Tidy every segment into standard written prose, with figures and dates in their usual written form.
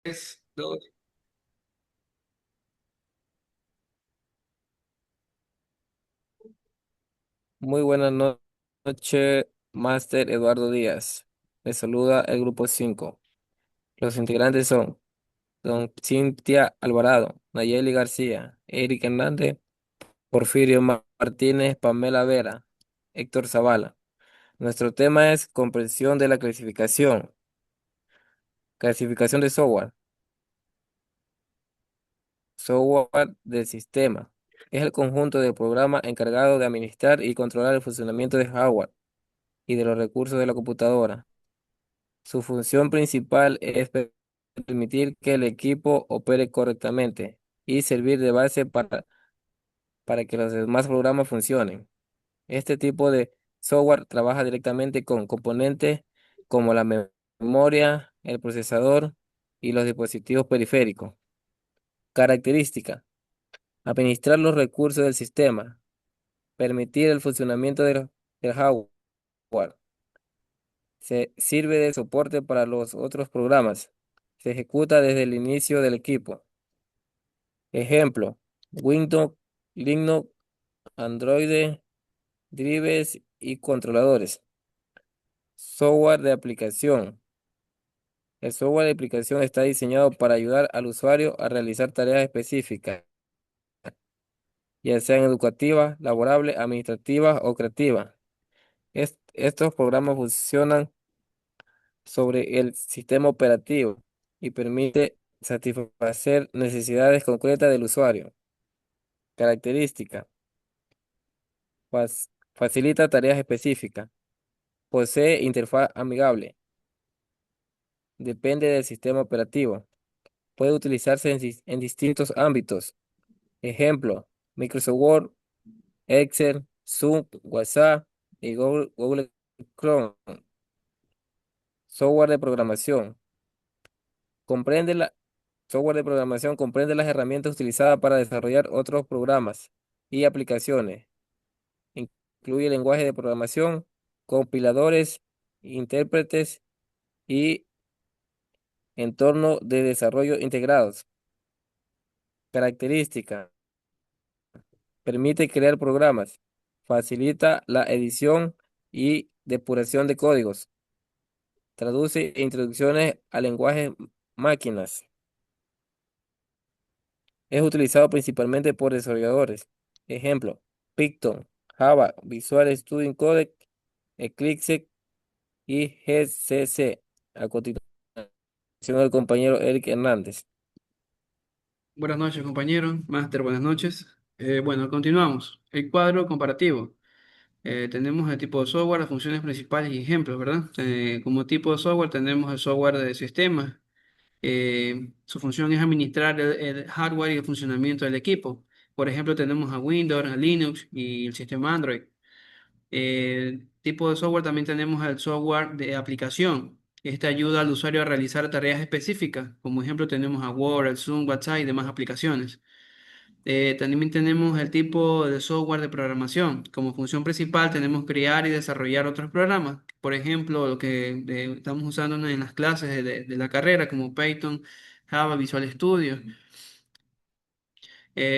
Tres, dos. Muy buenas noches, Máster Eduardo Díaz. Les saluda el grupo 5. Los integrantes son Don Cintia Alvarado, Nayeli García, Eric Hernández, Porfirio Martínez, Pamela Vera, Héctor Zavala. Nuestro tema es comprensión de la clasificación. Clasificación de software. Software del sistema. Es el conjunto de programas encargado de administrar y controlar el funcionamiento de hardware y de los recursos de la computadora. Su función principal es permitir que el equipo opere correctamente y servir de base para que los demás programas funcionen. Este tipo de software trabaja directamente con componentes como la memoria, el procesador y los dispositivos periféricos. Característica: administrar los recursos del sistema, permitir el funcionamiento del hardware. Se sirve de soporte para los otros programas. Se ejecuta desde el inicio del equipo. Ejemplo: Windows, Linux, Android, drivers y controladores. Software de aplicación. El software de aplicación está diseñado para ayudar al usuario a realizar tareas específicas, ya sean educativas, laborables, administrativas o creativas. Estos programas funcionan sobre el sistema operativo y permite satisfacer necesidades concretas del usuario. Característica: facilita tareas específicas. Posee interfaz amigable. Depende del sistema operativo. Puede utilizarse en distintos ámbitos. Ejemplo: Microsoft Word, Excel, Zoom, WhatsApp y Google Chrome. Software de programación. Comprende la Software de programación comprende las herramientas utilizadas para desarrollar otros programas y aplicaciones. Incluye lenguaje de programación, compiladores, intérpretes y entorno de desarrollo integrados. Característica: permite crear programas, facilita la edición y depuración de códigos, traduce instrucciones a lenguajes máquinas. Es utilizado principalmente por desarrolladores. Ejemplo: Python, Java, Visual Studio Code, Eclipse y GCC. A continuación, el compañero Eric Hernández. Buenas noches, compañero. Máster, buenas noches. Bueno, continuamos. El cuadro comparativo. Tenemos el tipo de software, las funciones principales y ejemplos, ¿verdad? Como tipo de software tenemos el software de sistema. Su función es administrar el hardware y el funcionamiento del equipo. Por ejemplo, tenemos a Windows, a Linux y el sistema Android. Tipo de software también tenemos el software de aplicación. Este ayuda al usuario a realizar tareas específicas. Como ejemplo tenemos a Word, el Zoom, WhatsApp y demás aplicaciones. También tenemos el tipo de software de programación. Como función principal tenemos crear y desarrollar otros programas. Por ejemplo, lo que estamos usando en las clases de la carrera como Python, Java, Visual Studio.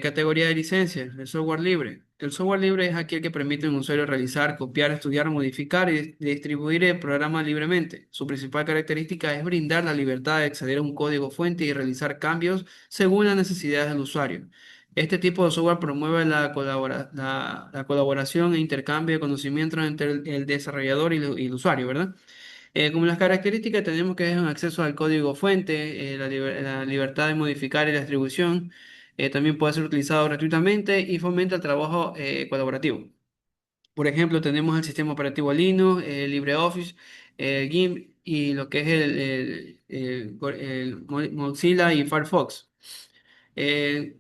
Categoría de licencia, el software libre. El software libre es aquel que permite a un usuario realizar, copiar, estudiar, modificar y distribuir el programa libremente. Su principal característica es brindar la libertad de acceder a un código fuente y realizar cambios según las necesidades del usuario. Este tipo de software promueve la colaboración e intercambio de conocimientos entre el desarrollador y el usuario, ¿verdad? Como las características tenemos que es un acceso al código fuente, la libertad de modificar y la distribución, también puede ser utilizado gratuitamente y fomenta el trabajo colaborativo. Por ejemplo, tenemos el sistema operativo Linux, LibreOffice, GIMP y lo que es el Mozilla y Firefox.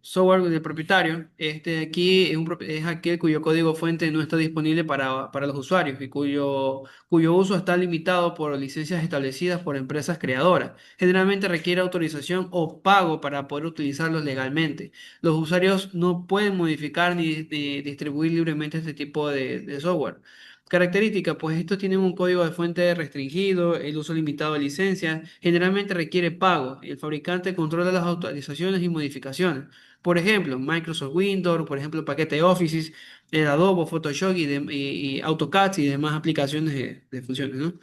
Software de propietario, este de aquí es aquel cuyo código fuente no está disponible para los usuarios y cuyo uso está limitado por licencias establecidas por empresas creadoras. Generalmente requiere autorización o pago para poder utilizarlos legalmente. Los usuarios no pueden modificar ni distribuir libremente este tipo de software. Características, pues estos tienen un código de fuente restringido, el uso limitado de licencias, generalmente requiere pago y el fabricante controla las actualizaciones y modificaciones. Por ejemplo, Microsoft Windows, por ejemplo, el paquete Office, el Adobe, Photoshop y AutoCAD y demás aplicaciones de funciones, ¿no?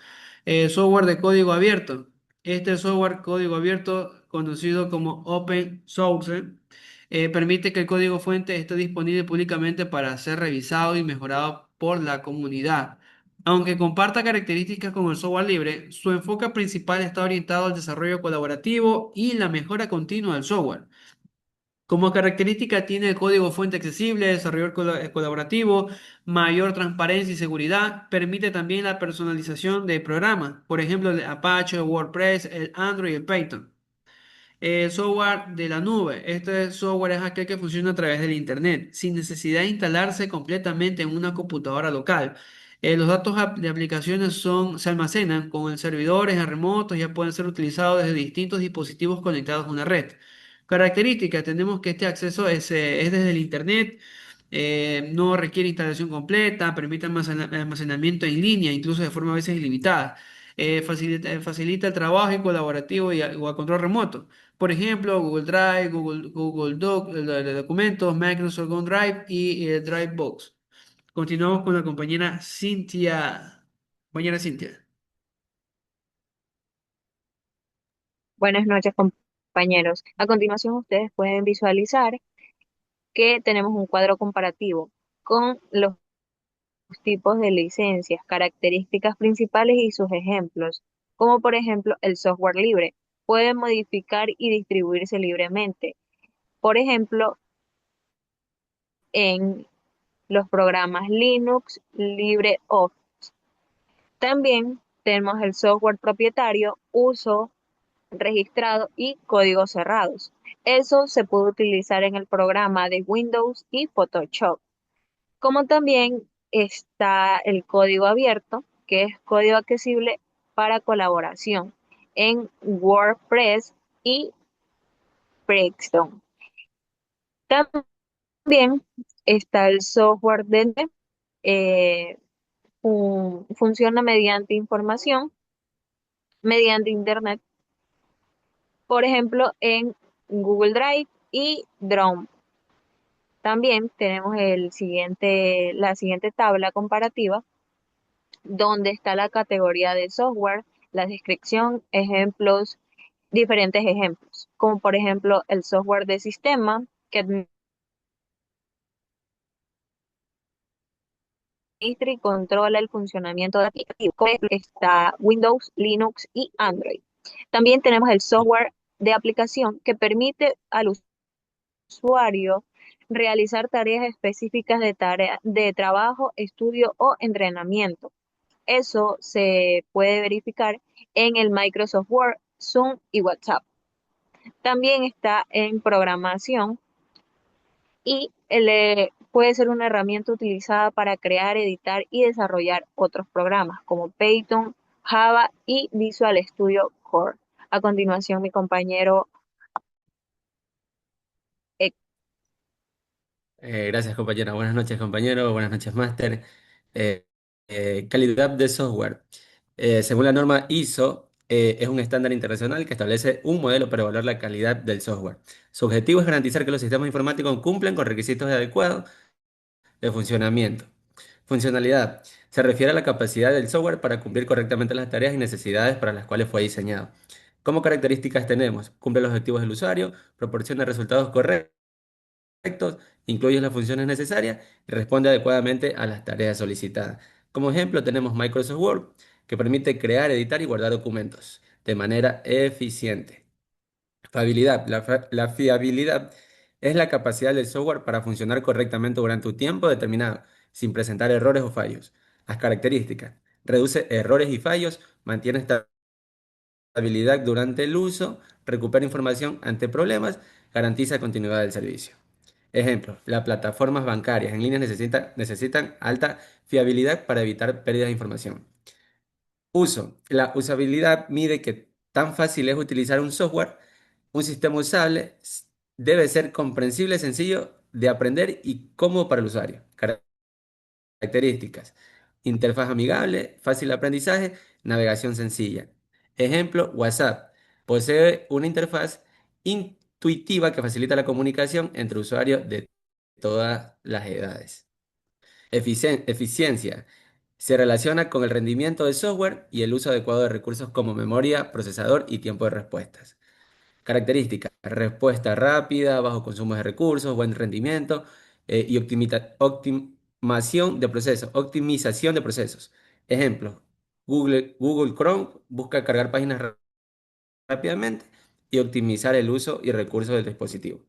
Software de código abierto. Este software código abierto, conocido como Open Source, permite que el código fuente esté disponible públicamente para ser revisado y mejorado por la comunidad. Aunque comparta características con el software libre, su enfoque principal está orientado al desarrollo colaborativo y la mejora continua del software. Como característica tiene el código fuente accesible, desarrollo colaborativo, mayor transparencia y seguridad. Permite también la personalización de programas, por ejemplo, el Apache, WordPress, el Android y el Python. Software de la nube. Este software es aquel que funciona a través del Internet, sin necesidad de instalarse completamente en una computadora local. Los datos de aplicaciones se almacenan con el servidores en remotos, ya pueden ser utilizados desde distintos dispositivos conectados a una red. Características, tenemos que este acceso es desde el Internet, no requiere instalación completa, permite almacenamiento en línea, incluso de forma a veces ilimitada. Facilita el trabajo y colaborativo o a control remoto. Por ejemplo, Google Drive, Google Doc, de documentos, Microsoft OneDrive y Dropbox. Continuamos con la compañera Cintia. Compañera Cintia. Buenas noches, compañeros. A continuación, ustedes pueden visualizar que tenemos un cuadro comparativo con los tipos de licencias, características principales y sus ejemplos, como por ejemplo el software libre. Puede modificar y distribuirse libremente. Por ejemplo, en los programas Linux, LibreOffice. También tenemos el software propietario, uso registrado y códigos cerrados. Eso se puede utilizar en el programa de Windows y Photoshop. Como también está el código abierto, que es código accesible para colaboración en WordPress y Preston. También está el software de eh, funciona mediante información, mediante Internet, por ejemplo, en Google Drive y Dropbox. También tenemos la siguiente tabla comparativa, donde está la categoría de software, la descripción, ejemplos, diferentes ejemplos, como por ejemplo el software de sistema que administra y controla el funcionamiento de aplicativos. Está Windows, Linux y Android. También tenemos el software de aplicación que permite al usuario realizar tareas específicas de trabajo, estudio o entrenamiento. Eso se puede verificar en el Microsoft Word, Zoom y WhatsApp. También está en programación y puede ser una herramienta utilizada para crear, editar y desarrollar otros programas como Python, Java y Visual Studio Core. A continuación, mi compañero Gracias, compañera. Buenas noches, compañero. Buenas noches, máster. Eh, Calidad de software. Según la norma ISO, es un estándar internacional que establece un modelo para evaluar la calidad del software. Su objetivo es garantizar que los sistemas informáticos cumplen con requisitos adecuados de funcionamiento. Funcionalidad. Se refiere a la capacidad del software para cumplir correctamente las tareas y necesidades para las cuales fue diseñado. ¿Cómo características tenemos? Cumple los objetivos del usuario, proporciona resultados correctos, incluye las funciones necesarias y responde adecuadamente a las tareas solicitadas. Como ejemplo, tenemos Microsoft Word, que permite crear, editar y guardar documentos de manera eficiente. Fiabilidad. La fiabilidad es la capacidad del software para funcionar correctamente durante un tiempo determinado, sin presentar errores o fallos. Las características. Reduce errores y fallos, mantiene estabilidad durante el uso, recupera información ante problemas, garantiza continuidad del servicio. Ejemplo, las plataformas bancarias en línea necesitan alta fiabilidad para evitar pérdidas de información. Uso. La usabilidad mide que tan fácil es utilizar un software, un sistema usable, debe ser comprensible, sencillo de aprender y cómodo para el usuario. Características. interfaz amigable, fácil de aprendizaje, navegación sencilla. Ejemplo, WhatsApp. Posee una interfaz intuitiva que facilita la comunicación entre usuarios de todas las edades. Eficiencia. Se relaciona con el rendimiento del software y el uso adecuado de recursos como memoria, procesador y tiempo de respuestas. Características: respuesta rápida, bajo consumo de recursos, buen rendimiento y optimización de procesos. Ejemplo, Google Chrome busca cargar páginas rápidamente y optimizar el uso y recursos del dispositivo.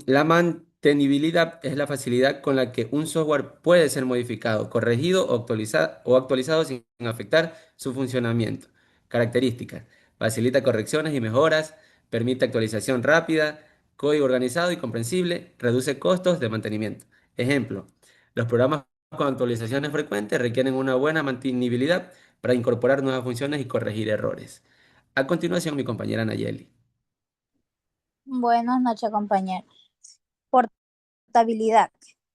La mantenibilidad es la facilidad con la que un software puede ser modificado, corregido o actualizado sin afectar su funcionamiento. Características: facilita correcciones y mejoras, permite actualización rápida, código organizado y comprensible, reduce costos de mantenimiento. Ejemplo, los programas con actualizaciones frecuentes requieren una buena mantenibilidad para incorporar nuevas funciones y corregir errores. A continuación, mi compañera Nayeli. Buenas noches, compañero. Portabilidad.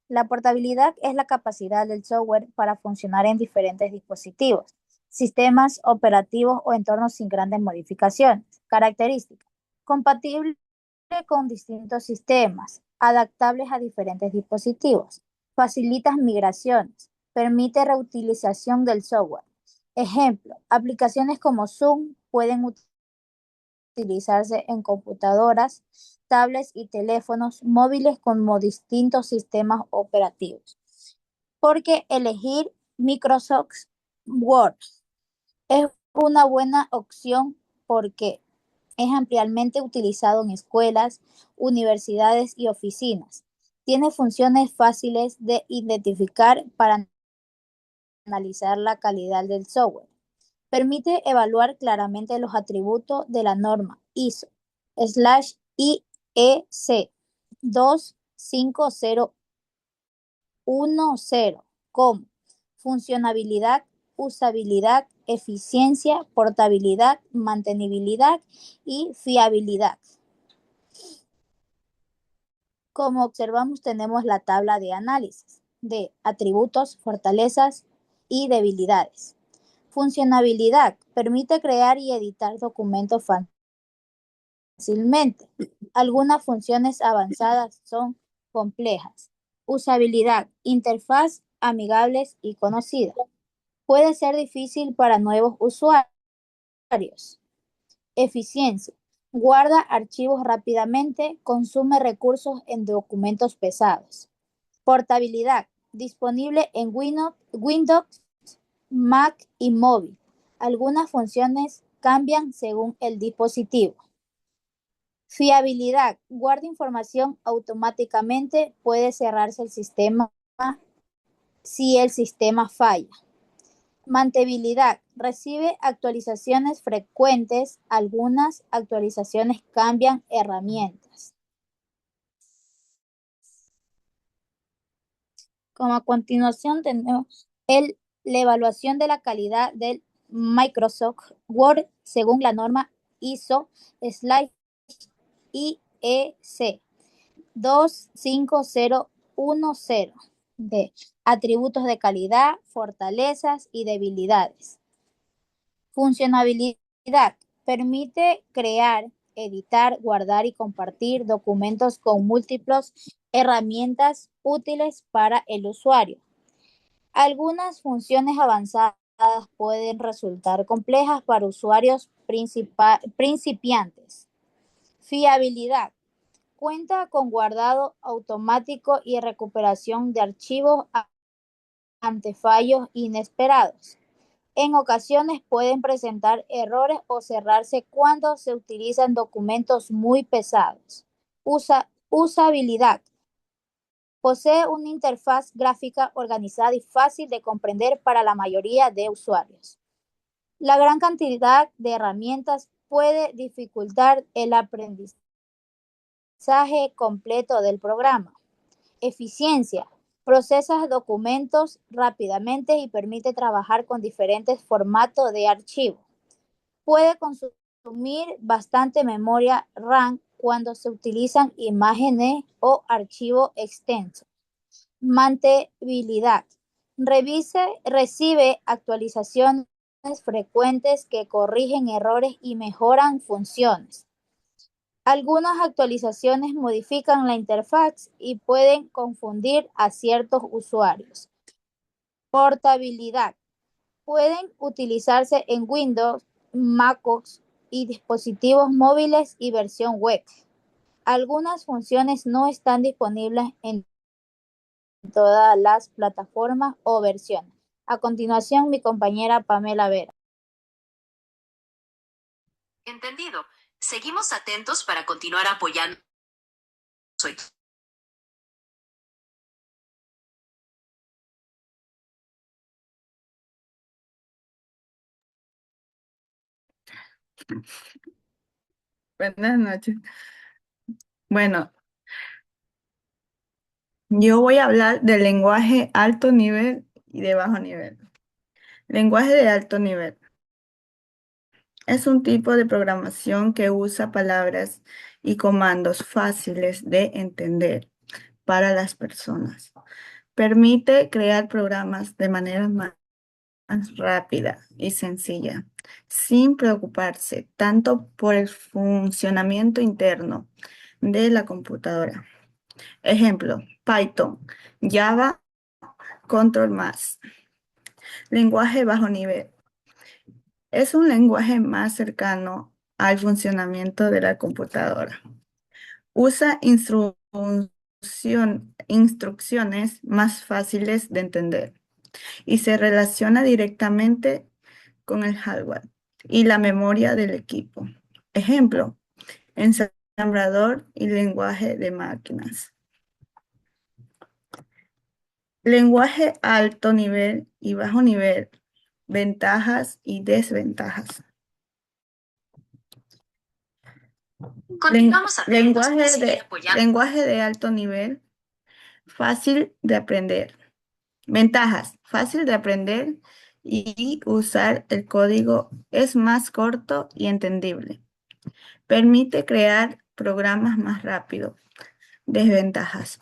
La portabilidad es la capacidad del software para funcionar en diferentes dispositivos, sistemas operativos o entornos sin grandes modificaciones. Características: compatible con distintos sistemas, adaptables a diferentes dispositivos, facilita migraciones, permite reutilización del software. Ejemplo, aplicaciones como Zoom pueden utilizarse en computadoras, tablets y teléfonos móviles con distintos sistemas operativos. Porque elegir Microsoft Word es una buena opción porque es ampliamente utilizado en escuelas, universidades y oficinas. Tiene funciones fáciles de identificar para analizar la calidad del software. Permite evaluar claramente los atributos de la norma ISO/IEC 25010 como funcionabilidad, usabilidad, eficiencia, portabilidad, mantenibilidad y fiabilidad. Como observamos, tenemos la tabla de análisis de atributos, fortalezas y debilidades. Funcionabilidad: permite crear y editar documentos fácilmente. Algunas funciones avanzadas son complejas. Usabilidad: interfaz amigables y conocida. Puede ser difícil para nuevos usuarios. Eficiencia: guarda archivos rápidamente, consume recursos en documentos pesados. Portabilidad: disponible en Windows, Mac y móvil. Algunas funciones cambian según el dispositivo. Fiabilidad: guarda información automáticamente, puede cerrarse el sistema si el sistema falla. Mantenibilidad: recibe actualizaciones frecuentes, algunas actualizaciones cambian herramientas. Como a continuación tenemos la evaluación de la calidad del Microsoft Word según la norma ISO/IEC 25010 de atributos de calidad, fortalezas y debilidades. Funcionabilidad: permite crear, editar, guardar y compartir documentos con múltiples herramientas útiles para el usuario. Algunas funciones avanzadas pueden resultar complejas para usuarios principiantes. Fiabilidad: cuenta con guardado automático y recuperación de archivos ante fallos inesperados. En ocasiones pueden presentar errores o cerrarse cuando se utilizan documentos muy pesados. Usabilidad: posee una interfaz gráfica organizada y fácil de comprender para la mayoría de usuarios. La gran cantidad de herramientas puede dificultar el aprendizaje completo del programa. Eficiencia: procesa documentos rápidamente y permite trabajar con diferentes formatos de archivo. Puede consumir bastante memoria RAM cuando se utilizan imágenes o archivos extensos. Mantenibilidad: Recibe actualizaciones frecuentes que corrigen errores y mejoran funciones. Algunas actualizaciones modifican la interfaz y pueden confundir a ciertos usuarios. Portabilidad. Pueden utilizarse en Windows, MacOS y dispositivos móviles y versión web. Algunas funciones no están disponibles en todas las plataformas o versiones. A continuación, mi compañera Pamela Vera. Entendido. Seguimos atentos para continuar apoyando. Soy Buenas noches. Bueno, yo voy a hablar del lenguaje alto nivel y de bajo nivel. Lenguaje de alto nivel es un tipo de programación que usa palabras y comandos fáciles de entender para las personas. Permite crear programas de manera más rápida y sencilla, sin preocuparse tanto por el funcionamiento interno de la computadora. Ejemplo, Python, Java, Control+. Lenguaje bajo nivel. Es un lenguaje más cercano al funcionamiento de la computadora. Usa instrucciones más fáciles de entender y se relaciona directamente con el hardware y la memoria del equipo. Ejemplo, ensamblador y lenguaje de máquinas. Lenguaje alto nivel y bajo nivel. Ventajas y desventajas. Continuamos atentos y seguir apoyando. Lenguaje de alto nivel. Fácil de aprender. Ventajas. Fácil de aprender y usar el código es más corto y entendible. Permite crear programas más rápido. Desventajas.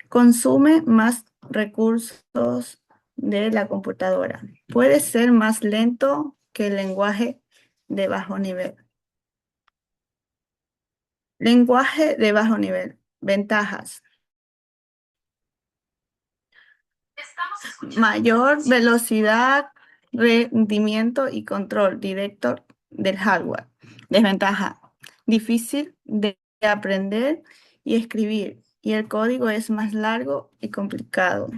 Consume más recursos de la computadora. Puede ser más lento que el lenguaje de bajo nivel. Lenguaje de bajo nivel. Ventajas. Estamos escuchando. Mayor velocidad, rendimiento y control directo del hardware. Desventaja. Difícil de aprender y escribir. Y el código es más largo y complicado.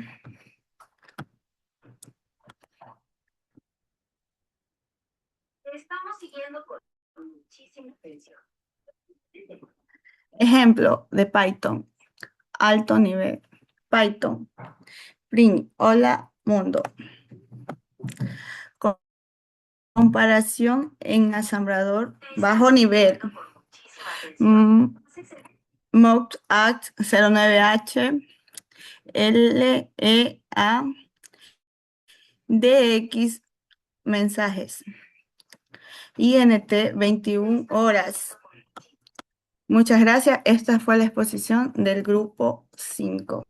Estamos siguiendo con muchísima atención. Ejemplo de Python. Alto nivel. Python. Print. Hola mundo. Comparación en ensamblador bajo nivel. Mouth Act 09H. LEA. DX mensajes. INT 21 horas. Muchas gracias. Esta fue la exposición del grupo 5.